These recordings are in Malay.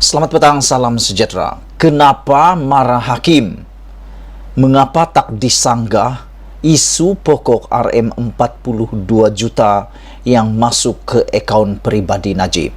Selamat petang, salam sejahtera. Kenapa marah hakim? Mengapa tak disanggah isu pokok RM42 juta yang masuk ke akaun peribadi Najib?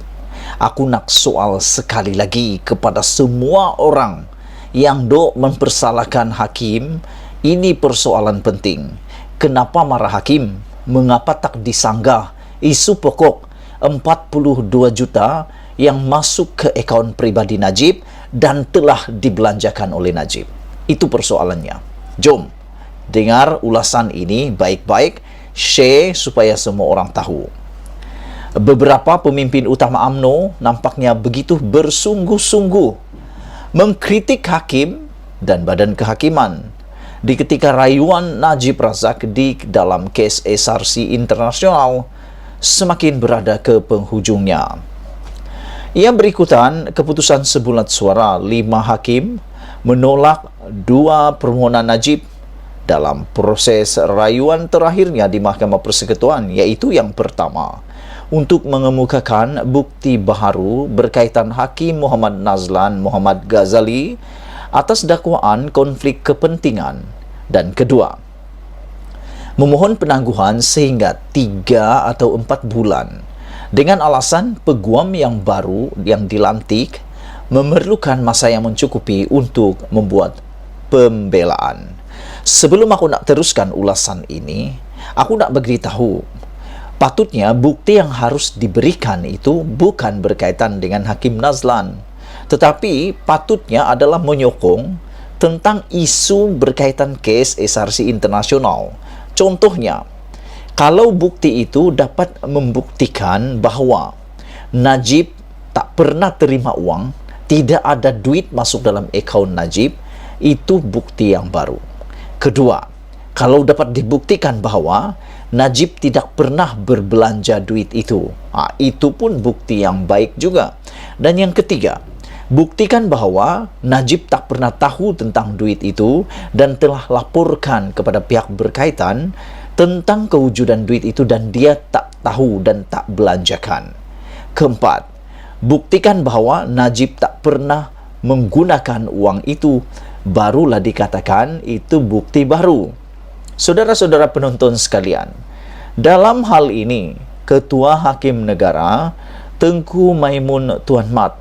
Aku nak soal sekali lagi kepada semua orang yang dok mempersalahkan hakim. Ini persoalan penting. Kenapa marah hakim? Mengapa tak disanggah isu pokok 42 juta yang masuk ke akaun pribadi Najib dan telah dibelanjakan oleh Najib? Itu persoalannya. Jom dengar ulasan ini baik-baik, share supaya semua orang tahu. Beberapa pemimpin utama UMNO nampaknya begitu bersungguh-sungguh mengkritik hakim dan badan kehakiman di ketika rayuan Najib Razak di dalam kes SRC internasional semakin berada ke penghujungnya. Yang berikutan, keputusan sebulat suara 5 hakim menolak 2 permohonan Najib dalam proses rayuan terakhirnya di Mahkamah Persekutuan, yaitu yang pertama, untuk mengemukakan bukti baharu berkaitan Hakim Muhammad Nazlan Muhammad Ghazali atas dakwaan konflik kepentingan, dan kedua, memohon penangguhan sehingga 3 atau 4 bulan dengan alasan peguam yang baru yang dilantik memerlukan masa yang mencukupi untuk membuat pembelaan. Sebelum aku nak teruskan ulasan ini, aku nak beritahu, patutnya bukti yang harus diberikan itu bukan berkaitan dengan Hakim Nazlan, tetapi patutnya adalah menyokong tentang isu berkaitan kes SRC internasional. Contohnya, kalau bukti itu dapat membuktikan bahawa Najib tak pernah terima uang, tidak ada duit masuk dalam akaun Najib, itu bukti yang baru. Kedua, kalau dapat dibuktikan bahawa Najib tidak pernah berbelanja duit itu, itu pun bukti yang baik juga. Dan yang ketiga, buktikan bahawa Najib tak pernah tahu tentang duit itu dan telah laporkan kepada pihak berkaitan tentang kewujudan duit itu dan dia tak tahu dan tak belanjakan. Keempat, buktikan bahawa Najib tak pernah menggunakan uang itu, barulah dikatakan itu bukti baru. Saudara-saudara penonton sekalian, dalam hal ini, Ketua Hakim Negara Tengku Maimun Tuan Mat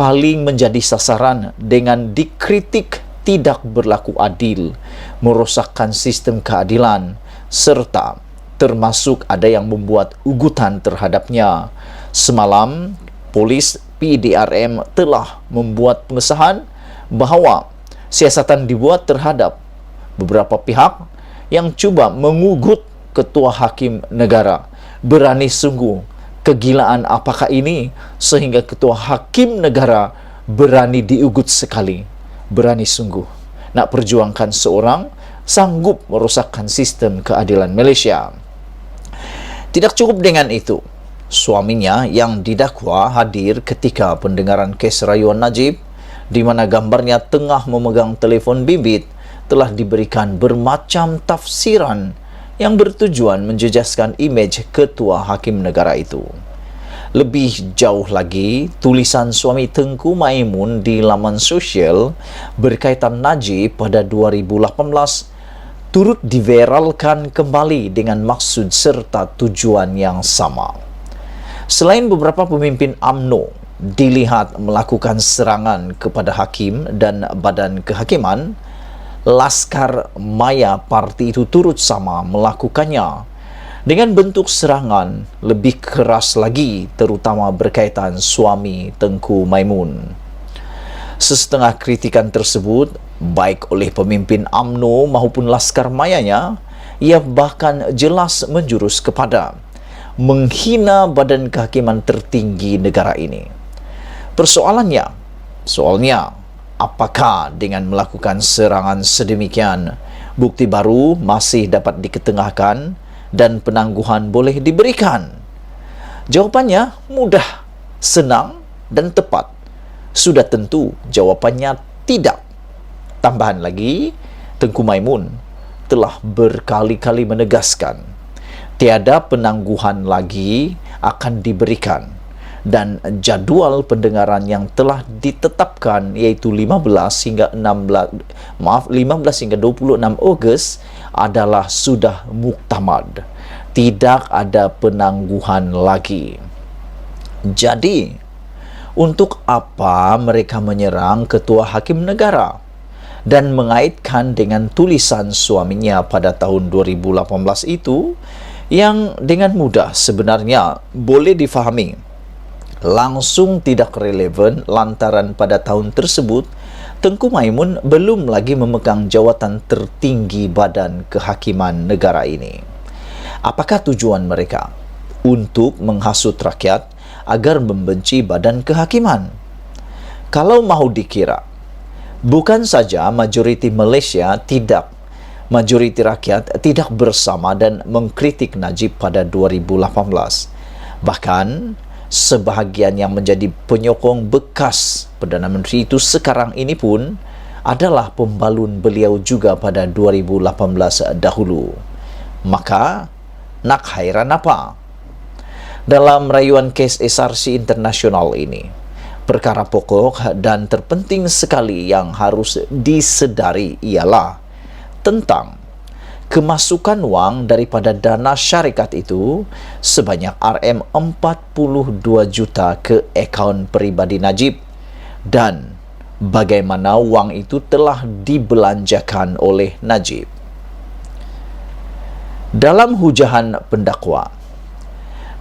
paling menjadi sasaran dengan dikritik tidak berlaku adil, merosakkan sistem keadilan, serta termasuk ada yang membuat ugutan terhadapnya. Semalam, polis PDRM telah membuat pengesahan bahawa siasatan dibuat terhadap beberapa pihak yang cuba mengugut Ketua Hakim Negara. Berani sungguh, kegilaan apakah ini sehingga Ketua Hakim Negara berani diugut sekali. Berani sungguh nak perjuangkan seorang sanggup merosakkan sistem keadilan Malaysia. Tidak cukup dengan itu, suaminya yang didakwa hadir ketika pendengaran kes rayuan Najib, di mana gambarnya tengah memegang telefon bimbit, telah diberikan bermacam tafsiran yang bertujuan menjejaskan imej Ketua Hakim Negara itu. Lebih jauh lagi, tulisan suami Tengku Maimun di laman sosial berkaitan Najib pada 2018 turut diviralkan kembali dengan maksud serta tujuan yang sama. Selain beberapa pemimpin UMNO dilihat melakukan serangan kepada hakim dan badan kehakiman, Laskar Maya parti itu turut sama melakukannya dengan bentuk serangan lebih keras lagi, terutama berkaitan suami Tengku Maimun. Sesetengah kritikan tersebut, baik oleh pemimpin UMNO maupun Laskar Mayanya, ia bahkan jelas menjurus kepada menghina badan kehakiman tertinggi negara ini. Soalnya, apakah dengan melakukan serangan sedemikian, bukti baru masih dapat diketengahkan dan penangguhan boleh diberikan? Jawapannya mudah, senang dan tepat. Sudah tentu jawapannya tidak. Tambahan lagi, Tengku Maimun telah berkali-kali menegaskan tiada penangguhan lagi akan diberikan dan jadual pendengaran yang telah ditetapkan yaitu 15 hingga 26 Ogos adalah sudah muktamad. Tidak ada penangguhan lagi. Jadi, untuk apa mereka menyerang ketua hakim negara dan mengaitkan dengan tulisan suaminya pada tahun 2018 itu yang dengan mudah sebenarnya boleh difahami langsung tidak relevan lantaran pada tahun tersebut Tengku Maimun belum lagi memegang jawatan tertinggi badan kehakiman negara ini. Apakah tujuan mereka? Untuk menghasut rakyat agar membenci badan kehakiman. Kalau mahu dikira, bukan saja majoriti Malaysia majoriti rakyat tidak bersama dan mengkritik Najib pada 2018. Bahkan, sebahagian yang menjadi penyokong bekas Perdana Menteri itu sekarang ini pun adalah pembalun beliau juga pada 2018 dahulu. Maka, nak hairan apa? Dalam rayuan kes SRC internasional ini, perkara pokok dan terpenting sekali yang harus disedari ialah tentang kemasukan wang daripada dana syarikat itu sebanyak RM42 juta ke akaun peribadi Najib dan bagaimana wang itu telah dibelanjakan oleh Najib. Dalam hujahan pendakwa,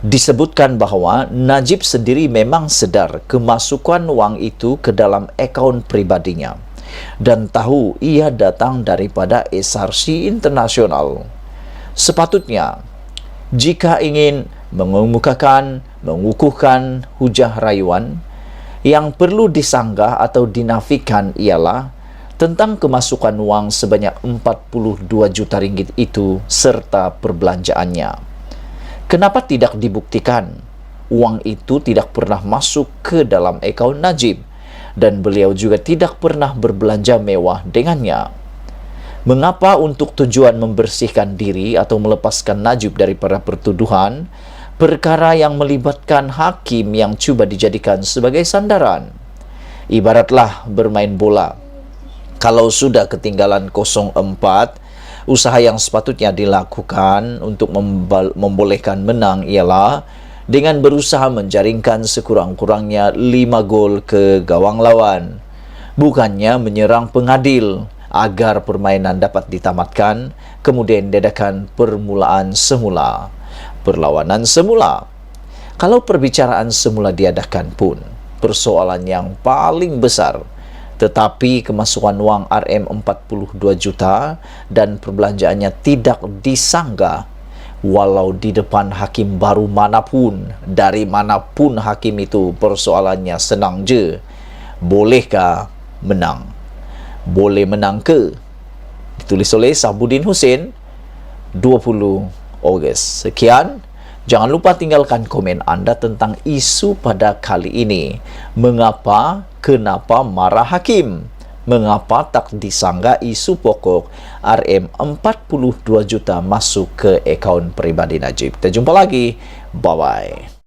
disebutkan bahawa Najib sendiri memang sedar kemasukan wang itu ke dalam akaun pribadinya dan tahu ia datang daripada SRC internasional. Sepatutnya, jika ingin mengukuhkan hujah rayuan, yang perlu disanggah atau dinafikan ialah tentang kemasukan wang sebanyak 42 juta ringgit itu serta perbelanjaannya. Kenapa tidak dibuktikan wang itu tidak pernah masuk ke dalam akaun Najib dan beliau juga tidak pernah berbelanja mewah dengannya? Mengapa untuk tujuan membersihkan diri atau melepaskan Najib daripada pertuduhan perkara yang melibatkan hakim yang cuba dijadikan sebagai sandaran? Ibaratlah bermain bola. Kalau sudah ketinggalan 0-4, usaha yang sepatutnya dilakukan untuk membolehkan menang ialah dengan berusaha menjaringkan sekurang-kurangnya 5 gol ke gawang lawan. Bukannya menyerang pengadil agar permainan dapat ditamatkan, kemudian diadakan perlawanan semula. Kalau perbicaraan semula diadakan pun, persoalan yang paling besar, tetapi kemasukan wang RM42 juta dan perbelanjaannya tidak disanggah walau di depan hakim baru manapun, dari manapun hakim itu. Persoalannya senang je, bolehkah menang? Boleh menang ke? Ditulis oleh Sahbuddin Hussein, 20 Ogos. Sekian, jangan lupa tinggalkan komen anda tentang isu pada kali ini. Kenapa marah hakim? Mengapa tak disanggah isu pokok RM42 juta masuk ke akaun peribadi Najib? Kita jumpa lagi. Bye-bye.